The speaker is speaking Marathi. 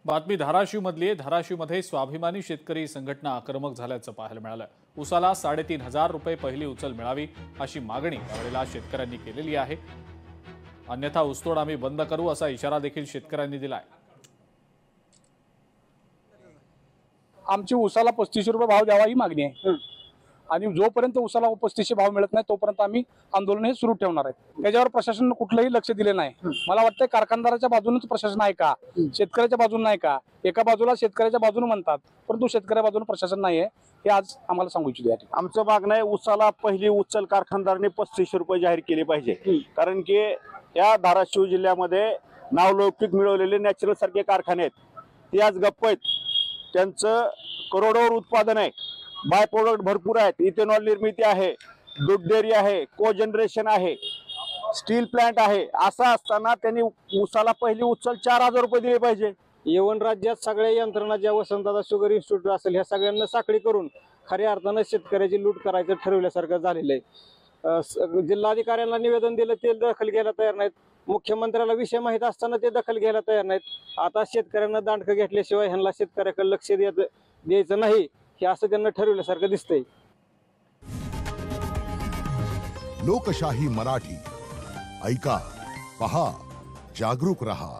बातमी धाराशिवमधली आहे। धाराशिवमध्ये स्वाभिमानी शेतकरी संघटना आक्रमक झाल्याचं पाहायला मिळालं। उसाला 3,500 रुपये पहिली उचल मिळावी अशी मागणी यावेळेला शेतकऱ्यांनी केलेली आहे। अन्यथा ऊसतोड आम्ही बंद करू असा इशारा देखील शेतकऱ्यांनी दिलाय। आमची उसाला 3500 रुपये भाव द्यावा ही मागणी आहे आणि जोपर्यंत उसाला 3500 भाव मिळत नाही तोपर्यंत आम्ही आंदोलन हे सुरू ठेवणार आहे। त्याच्यावर प्रशासनाने कुठलंही लक्ष दिले नाही। मला वाटतं कारखानदाराच्या बाजूनच प्रशासन आहे का, शेतकऱ्याच्या बाजूने नाही का? एका बाजूला शेतकऱ्याच्या बाजूने म्हणतात परंतु शेतकऱ्या बाजूने प्रशासन नाही आहे, हे आज आम्हाला सांगू इच्छितो। आमचं मागणं आहे उसाला पहिली उचल कारखानदाराने 3500 रुपये जाहीर केले पाहिजे। कारण की या धाराशिव जिल्ह्यामध्ये नावलौकिक मिळवलेले नॅचरल सारखे कारखाने आहेत, ते आज गप्प आहेत। त्यांचं करोडोवर उत्पादन आहे, बाय प्रोडक्ट भरपूर आहेत, इथेनॉल निर्मिती आहे, दूध डेअरी आहे, को जनरेशन आहे, स्टील प्लांट आहे। असं असताना त्यांनी उसाला पहिली उचल 4000 रुपये दिले पाहिजे। येवन राज्यात सगळ्या यंत्रणा ज्या वसंतदादा शुगर इन्स्टिट्यूट असेल ह्या सगळ्यांना साखळी करून खऱ्या अर्थानं शेतकऱ्याची लूट करायचं ठरवल्यासारखं झालेलं आहे। जिल्हाधिकाऱ्यांना निवेदन दिलं ते दखल घ्यायला तयार नाहीत, मुख्यमंत्र्याला विषय माहीत असताना ते दखल घ्यायला तयार नाहीत। आता शेतकऱ्यांना दांडकं घेतल्याशिवाय ह्यांना शेतकऱ्याकडे लक्ष द्यायचं नाही हे असं त्यांना ठरवल्यासारखं दिसतंय। लोकशाही मराठी ऐका, पहा, जागरूक रहा।